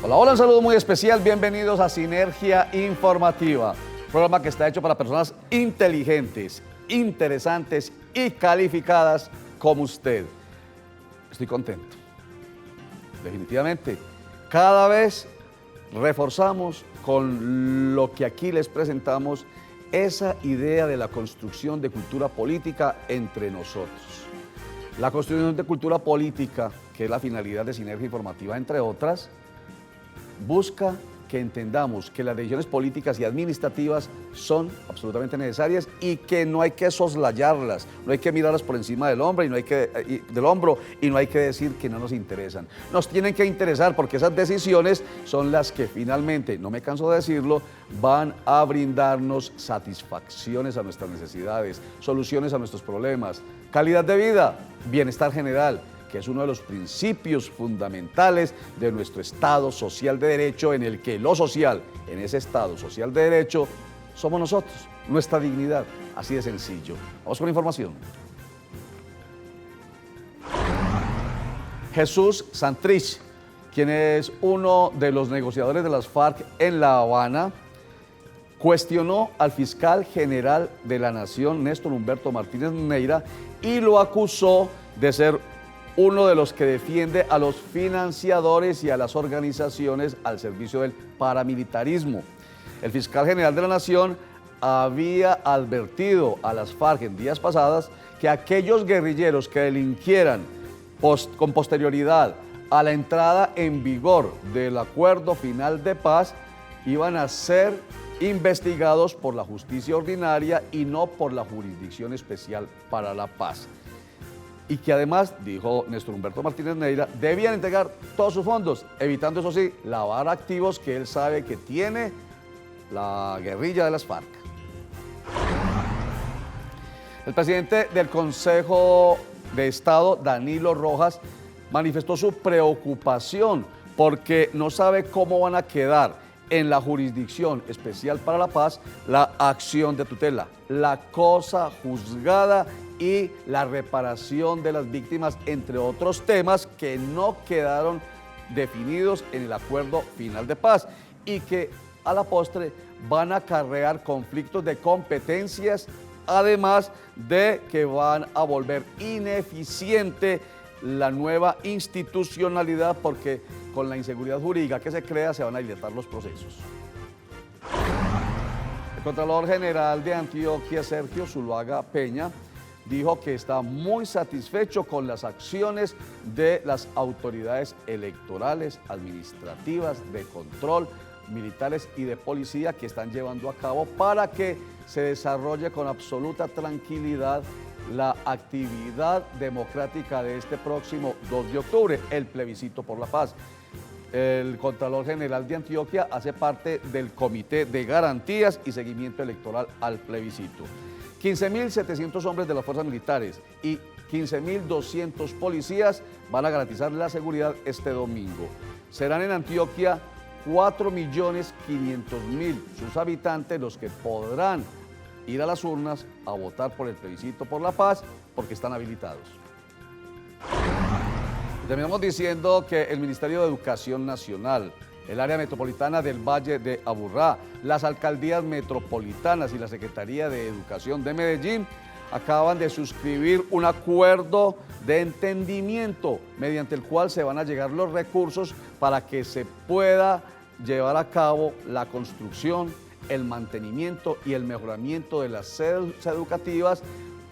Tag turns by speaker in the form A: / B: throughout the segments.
A: Hola, hola, un saludo muy especial. Bienvenidos a Sinergia Informativa, un programa que está hecho para personas inteligentes, interesantes y calificadas como usted. Estoy contento. Definitivamente, cada vez reforzamos con lo que aquí les presentamos esa idea de la construcción de cultura política entre nosotros. La construcción de cultura política, que es la finalidad de Sinergia Informativa, entre otras, busca que entendamos que las decisiones políticas y administrativas son absolutamente necesarias y que no hay que soslayarlas, no hay que mirarlas por encima del hombro y no hay que decir que no nos interesan. Nos tienen que interesar porque esas decisiones son las que finalmente, no me canso de decirlo, van a brindarnos satisfacciones a nuestras necesidades, soluciones a nuestros problemas, calidad de vida, bienestar general, que es uno de los principios fundamentales de nuestro Estado social de derecho, en el que lo social, en ese Estado social de derecho, somos nosotros, nuestra dignidad, así de sencillo. Vamos con información. Jesús Santrich, quien es uno de los negociadores de las FARC en La Habana, cuestionó al fiscal general de la Nación, Néstor Humberto Martínez Neira, y lo acusó de ser uno de los que defiende a los financiadores y a las organizaciones al servicio del paramilitarismo. El fiscal general de la Nación había advertido a las FARC en días pasadas que aquellos guerrilleros que delinquieran con posterioridad a la entrada en vigor del acuerdo final de paz iban a ser investigados por la justicia ordinaria y no por la Jurisdicción Especial para la Paz. Y que además, dijo Néstor Humberto Martínez Neira, debían entregar todos sus fondos, evitando, eso sí, lavar activos que él sabe que tiene la guerrilla de las FARC. El presidente del Consejo de Estado, Danilo Rojas, manifestó su preocupación porque no sabe cómo van a quedar en la Jurisdicción Especial para la Paz la acción de tutela, la cosa juzgada y la reparación de las víctimas, entre otros temas que no quedaron definidos en el acuerdo final de paz y que a la postre van a acarrear conflictos de competencias, además de que van a volver ineficiente la nueva institucionalidad porque con la inseguridad jurídica que se crea se van a dilatar los procesos. El Contralor General de Antioquia, Sergio Zuluaga Peña, dijo que está muy satisfecho con las acciones de las autoridades electorales, administrativas, de control, militares y de policía que están llevando a cabo para que se desarrolle con absoluta tranquilidad la actividad democrática de este próximo 2 de octubre, el plebiscito por la paz. El Contralor General de Antioquia hace parte del Comité de Garantías y Seguimiento Electoral al plebiscito. 15.700 hombres de las fuerzas militares y 15.200 policías van a garantizar la seguridad este domingo. Serán en Antioquia 4.500.000 sus habitantes los que podrán ir a las urnas a votar por el plebiscito por la paz porque están habilitados. Terminamos diciendo que el Ministerio de Educación Nacional, el área metropolitana del Valle de Aburrá, las alcaldías metropolitanas y la Secretaría de Educación de Medellín acaban de suscribir un acuerdo de entendimiento mediante el cual se van a llegar los recursos para que se pueda llevar a cabo la construcción, el mantenimiento y el mejoramiento de las sedes educativas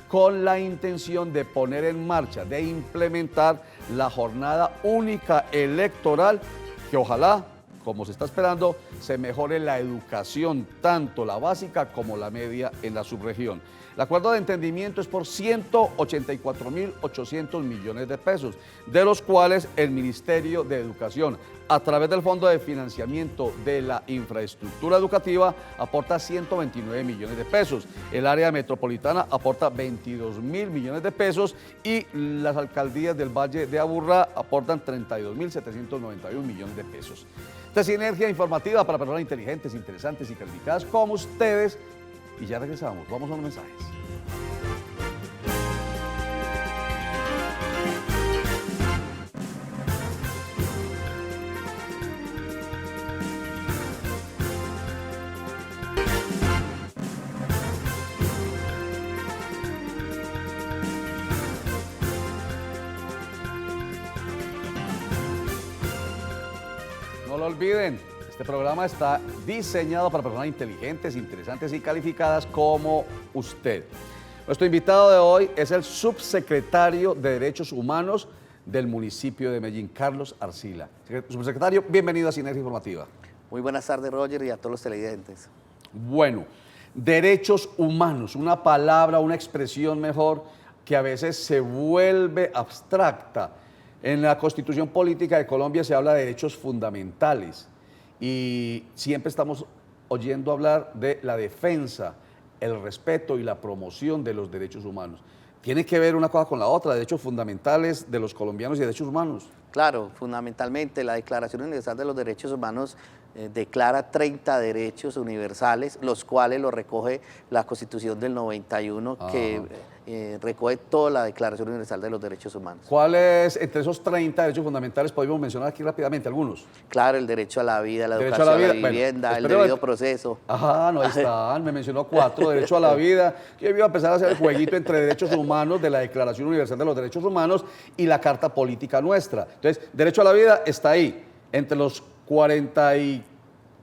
A: con la intención de poner en marcha, de implementar la jornada única electoral que ojalá, como se está esperando, se mejore la educación, tanto la básica como la media en la subregión. El acuerdo de entendimiento es por 184.800 millones de pesos, de los cuales el Ministerio de Educación, a través del Fondo de Financiamiento de la Infraestructura Educativa, aporta 129 millones de pesos. El área metropolitana aporta 22.000 millones de pesos y las alcaldías del Valle de Aburrá aportan 32.791 millones de pesos. Esta es Sinergia Informativa para personas inteligentes, interesantes y calificadas como ustedes. Y ya regresamos, vamos a los mensajes. lo olviden, este programa está diseñado para personas inteligentes, interesantes y calificadas como usted. Nuestro invitado de hoy es el subsecretario de Derechos Humanos del municipio de Medellín, Carlos Arcila. Subsecretario, bienvenido a Sinergia Informativa.
B: Muy buenas tardes, Roger, y a todos los televidentes.
A: Bueno, derechos humanos, una palabra, una expresión mejor que a veces se vuelve abstracta. En la Constitución Política de Colombia se habla de derechos fundamentales y siempre estamos oyendo hablar de la defensa, el respeto y la promoción de los derechos humanos. Tiene que ver una cosa con la otra, derechos fundamentales de los colombianos y derechos humanos. Claro, fundamentalmente la Declaración Universal de los Derechos Humanos declara 30 derechos universales, los cuales lo recoge la Constitución del 91, que recoge toda la Declaración Universal de los Derechos Humanos. ¿Cuáles, entre esos 30 derechos fundamentales, podemos mencionar aquí rápidamente algunos? Claro, el derecho a la vida, la educación, a la vivienda, bueno, el debido proceso. Ajá, no, ahí están, me mencionó 4, derecho a la vida. Yo iba a empezar a hacer el jueguito entre derechos humanos de la Declaración Universal de los Derechos Humanos y la Carta Política nuestra. Entonces, derecho a la vida está ahí, entre los 40 y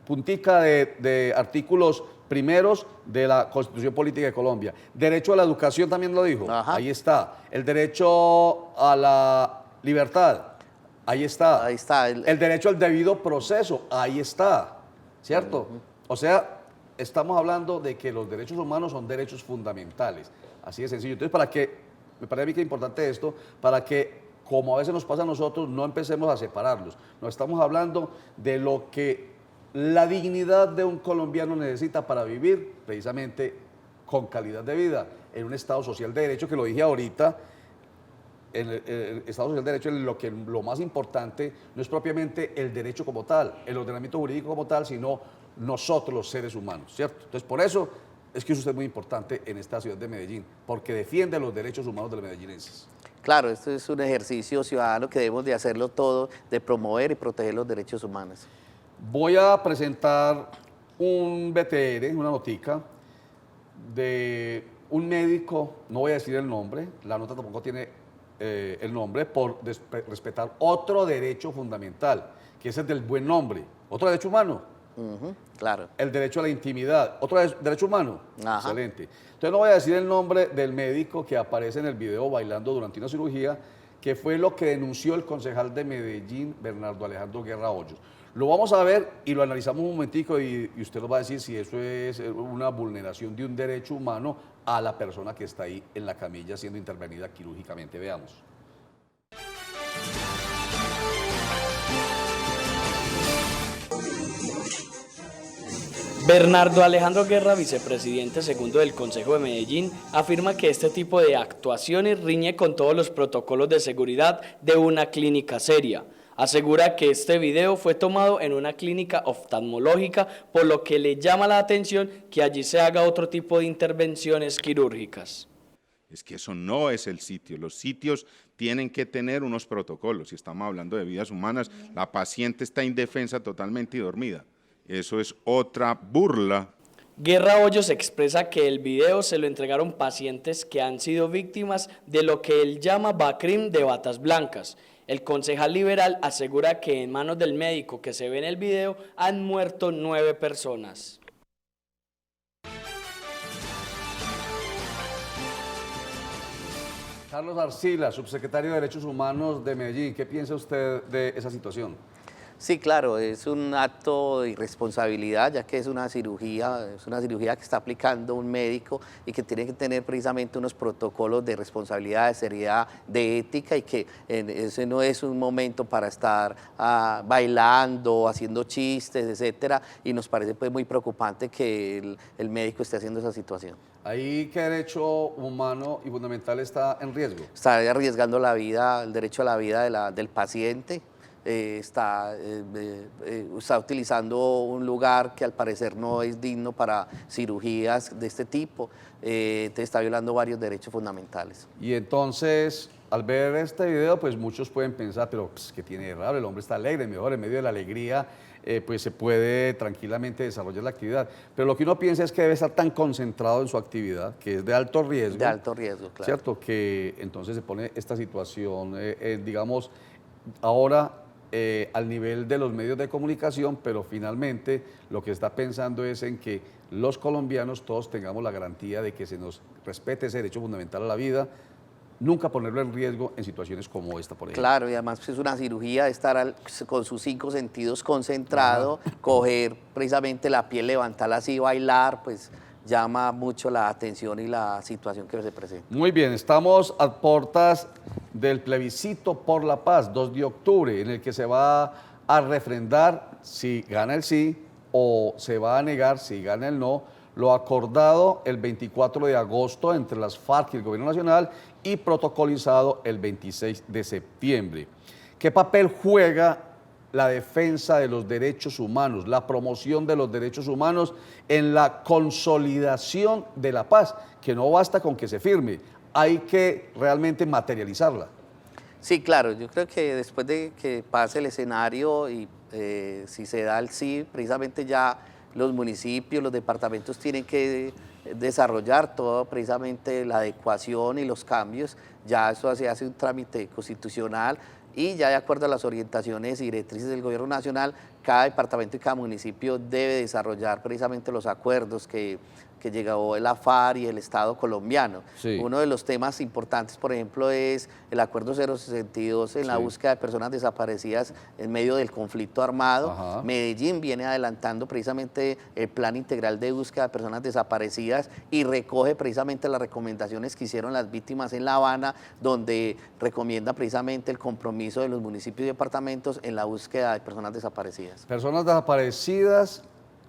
A: puntica de artículos primeros de la Constitución Política de Colombia. Derecho a la educación también lo dijo, ajá, ahí está. El derecho a la libertad, ahí está. Ahí está. El derecho al debido proceso, ahí está, ¿cierto? O sea, estamos hablando de que los derechos humanos son derechos fundamentales, así de sencillo. Entonces, me parece a mí que es importante esto, para que, como a veces nos pasa a nosotros, no empecemos a separarlos. No estamos hablando de lo que la dignidad de un colombiano necesita para vivir precisamente con calidad de vida en un Estado social de derecho, que lo dije ahorita. En el Estado social de derecho lo más importante no es propiamente el derecho como tal, el ordenamiento jurídico como tal, sino nosotros los seres humanos, ¿cierto? Entonces, por eso es que usted es muy importante en esta ciudad de Medellín, porque defiende los derechos humanos de los medellinenses. Claro, esto es un ejercicio ciudadano que debemos de hacerlo todo, de promover y proteger los derechos humanos. Voy a presentar un BTR, una notica, de un médico, no voy a decir el nombre, la nota tampoco tiene el nombre, por respetar otro derecho fundamental, que es el del buen nombre, otro derecho humano. Claro. El derecho a la intimidad, otro derecho humano. Ajá. Excelente. Entonces no voy a decir el nombre del médico que aparece en el video bailando durante una cirugía, que fue lo que denunció el concejal de Medellín, Bernardo Alejandro Guerra Hoyos. Lo vamos a ver y lo analizamos un momentico y usted nos va a decir si eso es una vulneración de un derecho humano a la persona que está ahí en la camilla siendo intervenida quirúrgicamente. Veamos.
C: Bernardo Alejandro Guerra, vicepresidente segundo del Consejo de Medellín, afirma que este tipo de actuaciones riñe con todos los protocolos de seguridad de una clínica seria. Asegura que este video fue tomado en una clínica oftalmológica, por lo que le llama la atención que allí se haga otro tipo de intervenciones quirúrgicas.
D: Es que eso no es el sitio. Los sitios tienen que tener unos protocolos. Si estamos hablando de vidas humanas, la paciente está indefensa totalmente y dormida. Eso es otra burla.
C: Guerra Hoyos expresa que el video se lo entregaron pacientes que han sido víctimas de lo que él llama BACRIM de batas blancas. El concejal liberal asegura que en manos del médico que se ve en el video han muerto 9 personas.
A: Carlos Arcila, subsecretario de Derechos Humanos de Medellín, ¿qué piensa usted de esa situación?
B: Sí, claro, es un acto de irresponsabilidad, ya que es una cirugía que está aplicando un médico y que tiene que tener precisamente unos protocolos de responsabilidad, de seriedad, de ética, y que ese no es un momento para estar bailando, haciendo chistes, etcétera, y nos parece pues muy preocupante que el médico esté haciendo esa situación.
A: ¿Ahí qué derecho humano y fundamental está en riesgo?
B: Está arriesgando la vida, el derecho a la vida del paciente. Está utilizando un lugar que al parecer no es digno para cirugías de este tipo, te está violando varios derechos fundamentales.
A: Y entonces, al ver este video, pues muchos pueden pensar, pero pues, ¿qué tiene de raro? El hombre está alegre, mejor en medio de la alegría, pues se puede tranquilamente desarrollar la actividad. Pero lo que uno piensa es que debe estar tan concentrado en su actividad, que es de alto riesgo.
B: De alto riesgo, claro.
A: ¿Cierto? Que entonces se pone esta situación, digamos, ahora al nivel de los medios de comunicación, pero finalmente lo que está pensando es en que los colombianos todos tengamos la garantía de que se nos respete ese derecho fundamental a la vida, nunca ponerlo en riesgo en situaciones como esta, por ejemplo.
B: Claro, y además es una cirugía de estar con sus 5 sentidos concentrado, coger precisamente la piel, levantarla así, bailar, pues llama mucho la atención y la situación que se presenta.
A: Muy bien, estamos a puertas del plebiscito por la paz, 2 de octubre, en el que se va a refrendar si gana el sí o se va a negar si gana el no, lo acordado el 24 de agosto entre las FARC y el Gobierno Nacional y protocolizado el 26 de septiembre. ¿Qué papel juega la defensa de los derechos humanos, la promoción de los derechos humanos en la consolidación de la paz? Que no basta con que se firme, hay que realmente materializarla.
B: Sí, claro, yo creo que después de que pase el escenario y si se da el sí, precisamente ya los municipios, los departamentos tienen que desarrollar todo precisamente la adecuación y los cambios, ya eso se hace un trámite constitucional y ya de acuerdo a las orientaciones y directrices del Gobierno Nacional, cada departamento y cada municipio debe desarrollar precisamente los acuerdos que llegó la FARC y el Estado colombiano.
A: Sí.
B: Uno de los temas importantes, por ejemplo, es el acuerdo 062 en la búsqueda de personas desaparecidas en medio del conflicto armado.
A: Ajá.
B: Medellín viene adelantando precisamente el plan integral de búsqueda de personas desaparecidas y recoge precisamente las recomendaciones que hicieron las víctimas en La Habana, donde recomienda precisamente el compromiso de los municipios y departamentos en la búsqueda de personas desaparecidas.
A: Personas desaparecidas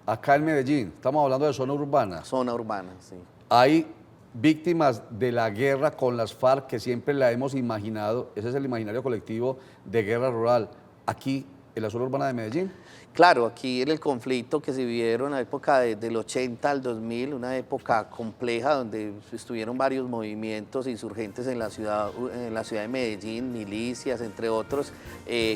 A: acá en Medellín, estamos hablando de zona urbana.
B: Zona urbana, sí.
A: Hay víctimas de la guerra con las FARC que siempre la hemos imaginado, ese es el imaginario colectivo de guerra rural. Aquí, en la zona urbana de Medellín.
B: Claro, aquí en el conflicto que se vivieron en la época del 80 al 2000, una época compleja donde estuvieron varios movimientos insurgentes en la ciudad de Medellín, milicias, entre otros.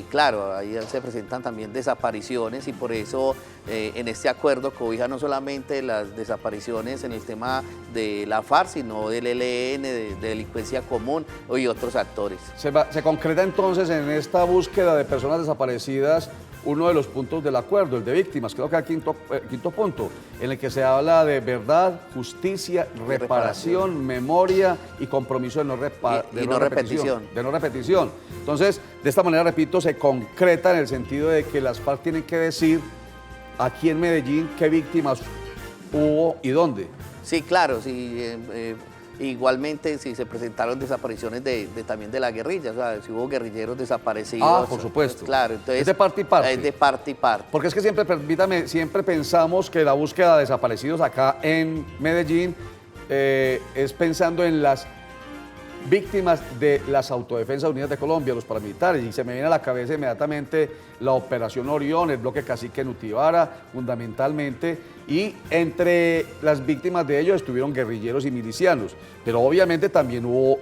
B: Claro, ahí se presentan también desapariciones y por eso en este acuerdo cobija no solamente las desapariciones en el tema de la FARC, sino del ELN, de delincuencia común y otros actores.
A: Se concreta entonces en esta búsqueda de personas desaparecidas uno de los puntos del acuerdo, el de víctimas, creo que el quinto punto, en el que se habla de verdad, justicia, reparación, memoria y compromiso de no repetición. De no repetición. Entonces, de esta manera, repito, se concreta en el sentido de que las FARC tienen que decir aquí en Medellín qué víctimas hubo y dónde.
B: Sí, claro, sí. Igualmente, si se presentaron desapariciones también de la guerrilla, o sea, si hubo guerrilleros desaparecidos.
A: Ah, por supuesto.
B: Pues, claro, entonces.
A: Es de parte y parte.
B: Es de parte y parte.
A: Porque es que siempre, permítame, siempre pensamos que la búsqueda de desaparecidos acá en Medellín es pensando en las víctimas de las Autodefensas Unidas de Colombia, los paramilitares, y se me viene a la cabeza inmediatamente la Operación Orión, el bloque Cacique Nutibara, fundamentalmente, y entre las víctimas de ellos estuvieron guerrilleros y milicianos, pero obviamente también hubo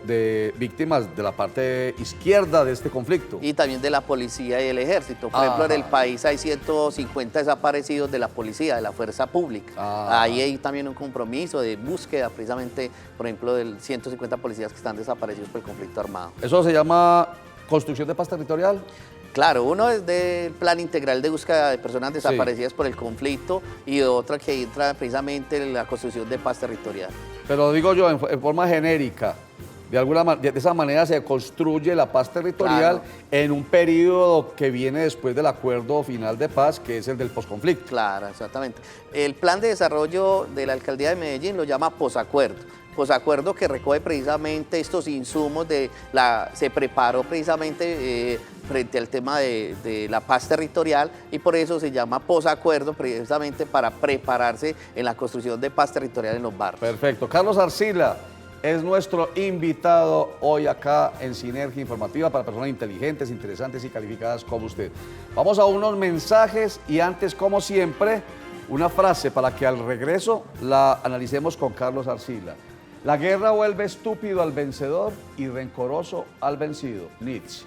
A: víctimas de la parte izquierda de este conflicto.
B: Y también de la policía y el ejército. Por ejemplo, en el país hay 150 desaparecidos de la policía, de la fuerza pública. Ahí hay también un compromiso de búsqueda, precisamente, por ejemplo, de 150 policías que están desaparecidos por el conflicto armado.
A: ¿Eso se llama construcción de paz territorial?
B: Claro, uno es del plan integral de búsqueda de personas desaparecidas por el conflicto y otra que entra precisamente en la construcción de paz territorial.
A: Pero digo yo, en forma genérica, de esa manera se construye la paz territorial, claro, en un periodo que viene después del acuerdo final de paz, que es el del posconflicto.
B: Claro, exactamente. El plan de desarrollo de la Alcaldía de Medellín lo llama posacuerdo, que recoge precisamente estos insumos se preparó precisamente frente al tema de la paz territorial y por eso se llama posacuerdo, precisamente para prepararse en la construcción de paz territorial en los barrios.
A: Perfecto. Carlos Arcila es nuestro invitado hoy acá en Sinergia Informativa para personas inteligentes, interesantes y calificadas como usted. Vamos a unos mensajes y antes, como siempre, una frase para que al regreso la analicemos con Carlos Arcila. La guerra vuelve estúpido al vencedor y rencoroso al vencido. Nietzsche.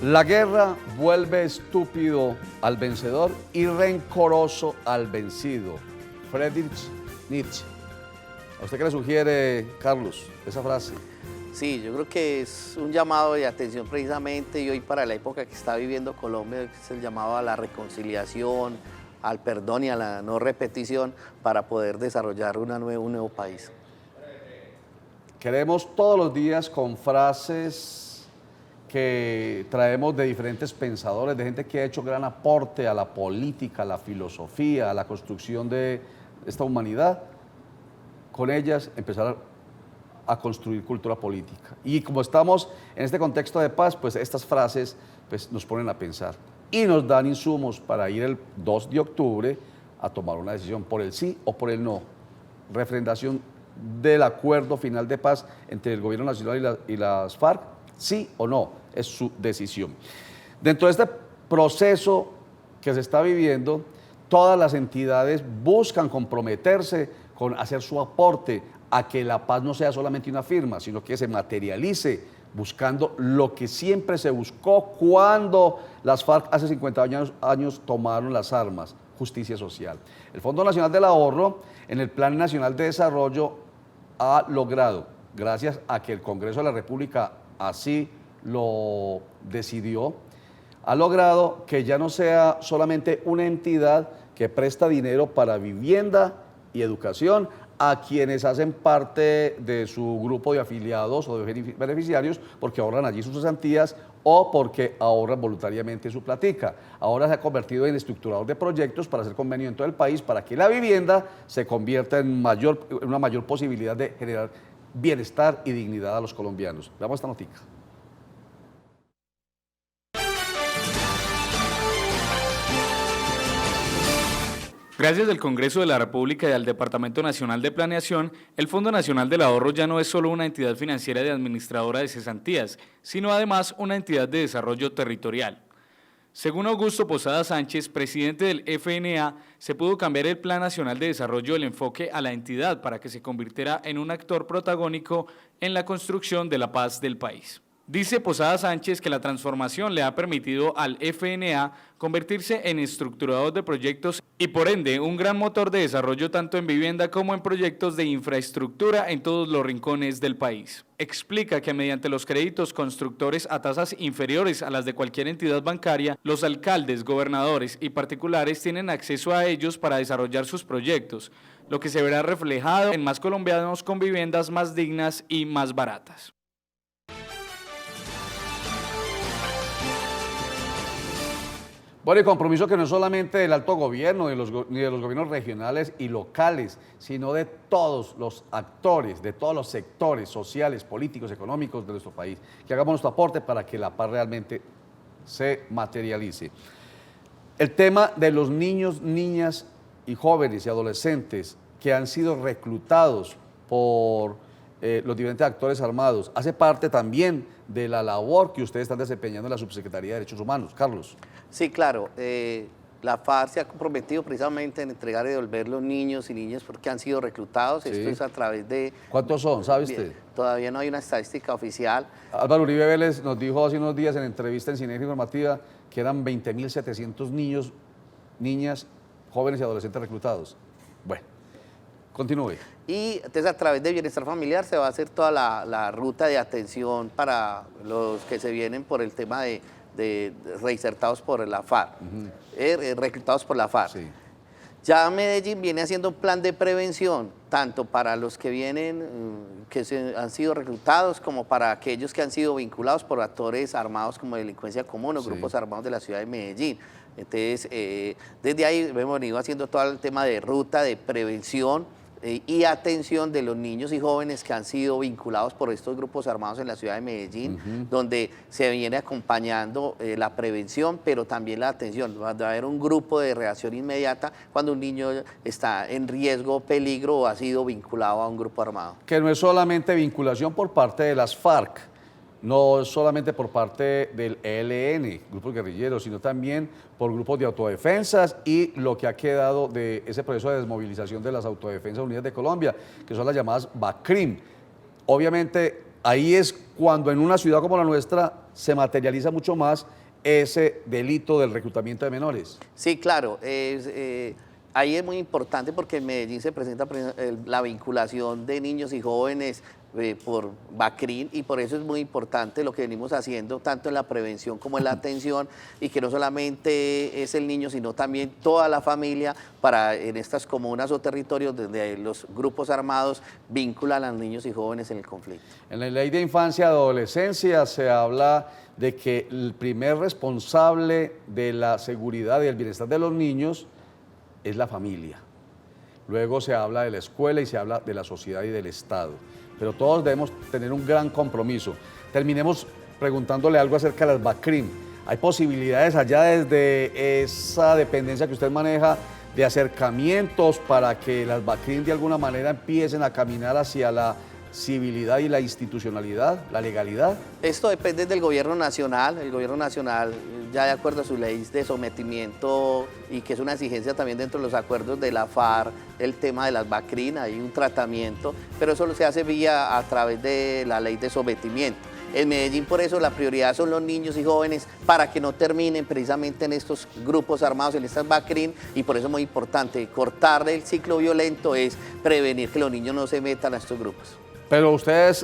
A: La guerra vuelve estúpido al vencedor y rencoroso al vencido. Friedrich Nietzsche. ¿A usted qué le sugiere, Carlos, esa frase?
B: Sí, yo creo que es un llamado de atención precisamente y hoy para la época que está viviendo Colombia, que es el llamado a la reconciliación, al perdón y a la no repetición para poder desarrollar un nuevo país.
A: Queremos todos los días con frases que traemos de diferentes pensadores, de gente que ha hecho gran aporte a la política, a la filosofía, a la construcción de esta humanidad, con ellas empezar a construir cultura política. Y como estamos en este contexto de paz, pues estas frases pues, nos ponen a pensar y nos dan insumos para ir el 2 de octubre a tomar una decisión por el sí o por el no. Refrendación del acuerdo final de paz entre el gobierno nacional y las FARC, sí o no, es su decisión. Dentro de este proceso que se está viviendo, todas las entidades buscan comprometerse con hacer su aporte a que la paz no sea solamente una firma, sino que se materialice buscando lo que siempre se buscó cuando las FARC hace 50 años tomaron las armas, justicia social. El Fondo Nacional del Ahorro, en el Plan Nacional de Desarrollo, ha logrado, gracias a que el Congreso de la República así lo decidió, ha logrado que ya no sea solamente una entidad que presta dinero para vivienda y educación a quienes hacen parte de su grupo de afiliados o de beneficiarios porque ahorran allí sus cesantías o porque ahorran voluntariamente su platica. Ahora se ha convertido en estructurador de proyectos para hacer convenio en todo el país para que la vivienda se convierta en una mayor posibilidad de generar bienestar y dignidad a los colombianos. Veamos esta notica.
E: Gracias al Congreso de la República y al Departamento Nacional de Planeación, el Fondo Nacional del Ahorro ya no es solo una entidad financiera y administradora de cesantías, sino además una entidad de desarrollo territorial. Según Augusto Posada Sánchez, presidente del FNA, se pudo cambiar el Plan Nacional de Desarrollo el enfoque a la entidad para que se convirtiera en un actor protagónico en la construcción de la paz del país. Dice Posada Sánchez que la transformación le ha permitido al FNA convertirse en estructurador de proyectos y por ende un gran motor de desarrollo tanto en vivienda como en proyectos de infraestructura en todos los rincones del país. Explica que mediante los créditos constructores a tasas inferiores a las de cualquier entidad bancaria, los alcaldes, gobernadores y particulares tienen acceso a ellos para desarrollar sus proyectos, lo que se verá reflejado en más colombianos con viviendas más dignas y más baratas.
A: Bueno, y compromiso que no es solamente del alto gobierno, ni de los gobiernos regionales y locales, sino de todos los actores, de todos los sectores sociales, políticos, económicos de nuestro país, que hagamos nuestro aporte para que la paz realmente se materialice. El tema de los niños, niñas y jóvenes y adolescentes que han sido reclutados por los diferentes actores armados hace parte también de la labor que ustedes están desempeñando en la Subsecretaría de Derechos Humanos. Carlos.
B: Sí, claro. La FARC se ha comprometido precisamente en entregar y devolver los niños y niñas porque han sido reclutados. Sí. Esto es a través de...
A: ¿Cuántos son, sabe usted?
B: Todavía no hay una estadística oficial.
A: Álvaro Uribe Vélez nos dijo hace unos días en entrevista en Sinergia Informativa que eran 20.700 niños, niñas, jóvenes y adolescentes reclutados. Bueno, continúe.
B: Y entonces a través de Bienestar Familiar se va a hacer toda la ruta de atención para los que se vienen por el tema de reinsertados por la FARC, reclutados por la FARC. Sí. Ya Medellín viene haciendo un plan de prevención, tanto para los que vienen, han sido reclutados, como para aquellos que han sido vinculados por actores armados como delincuencia común o grupos armados de la ciudad de Medellín. Entonces, desde ahí hemos venido haciendo todo el tema de ruta de prevención y atención de los niños y jóvenes que han sido vinculados por estos grupos armados en la ciudad de Medellín, donde se viene acompañando la prevención, pero también la atención. Va a haber un grupo de reacción inmediata cuando un niño está en riesgo, peligro o ha sido vinculado a un grupo armado.
A: Que no es solamente vinculación por parte de las FARC, no solamente por parte del ELN, grupos guerrilleros, sino también por grupos de autodefensas y lo que ha quedado de ese proceso de desmovilización de las Autodefensas Unidas de Colombia, que son las llamadas BACRIM. Obviamente ahí es cuando en una ciudad como la nuestra se materializa mucho más ese delito del reclutamiento de menores.
B: Sí, claro. Ahí es muy importante porque en Medellín se presenta la vinculación de niños y jóvenes por BACRIM, y por eso es muy importante lo que venimos haciendo tanto en la prevención como en la atención, y que no solamente es el niño sino también toda la familia para en estas comunas o territorios donde los grupos armados vinculan a los niños y jóvenes en el conflicto.
A: En la Ley de Infancia y Adolescencia se habla de que el primer responsable de la seguridad y el bienestar de los niños es la familia. Luego se habla de la escuela y se habla de la sociedad y del Estado. Pero todos debemos tener un gran compromiso. Terminemos preguntándole algo acerca de las BACRIM. ¿Hay posibilidades allá desde esa dependencia que usted maneja de acercamientos para que las BACRIM de alguna manera empiecen a caminar hacia la civilidad y la institucionalidad, la legalidad?
B: Esto depende del gobierno nacional. El gobierno nacional, ya de acuerdo a su ley de sometimiento, y que es una exigencia también dentro de los acuerdos de la FARC, el tema de las BACRIM, hay un tratamiento, pero eso se hace vía a través de la ley de sometimiento. En Medellín, por eso, la prioridad son los niños y jóvenes para que no terminen precisamente en estos grupos armados, en estas BACRIM, y por eso es muy importante. Cortar el ciclo violento es prevenir que los niños no se metan a estos grupos.
A: Pero ustedes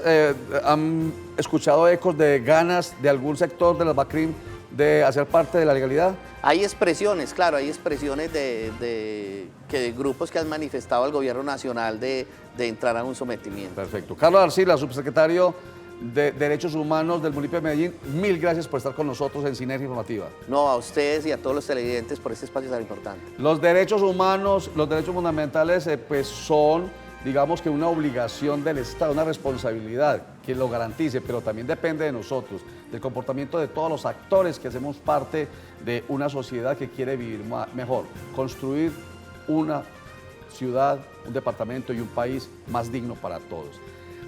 A: han escuchado ecos de ganas de algún sector de las BACRIM de hacer parte de la legalidad.
B: Hay expresiones, claro, hay expresiones de grupos que han manifestado al gobierno nacional de entrar a un sometimiento.
A: Perfecto. Carlos Arcila, subsecretario de Derechos Humanos del municipio de Medellín, mil gracias por estar con nosotros en Sinergia Informativa.
B: No, a ustedes y a todos los televidentes por este espacio tan importante.
A: Los derechos humanos, los derechos fundamentales, pues son, digamos que una obligación del Estado, una responsabilidad que lo garantice, pero también depende de nosotros, del comportamiento de todos los actores que hacemos parte de una sociedad que quiere vivir mejor, construir una ciudad, un departamento y un país más digno para todos.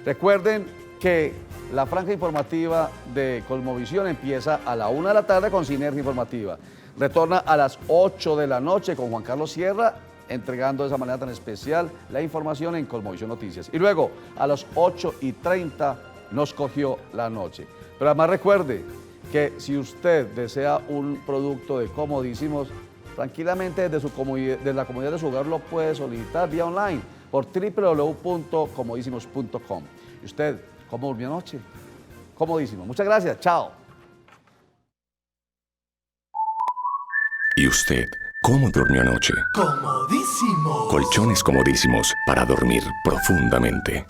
A: Recuerden que la franja informativa de Cosmovisión empieza a la 1 de la tarde con Sinergia Informativa. Retorna a las 8 de la noche con Juan Carlos Sierra, entregando de esa manera tan especial la información en Cosmovisión Noticias. Y luego, a las 8:30, nos cogió la noche. Pero además recuerde que si usted desea un producto de Comodísimos, tranquilamente desde la comodidad de su hogar lo puede solicitar vía online por www.comodísimos.com. Y usted, ¿cómo durmió anoche? Comodísimo. Muchas gracias. Chao.
F: ¿Y usted cómo durmió anoche?
G: Comodísimo.
F: Colchones comodísimos para dormir profundamente.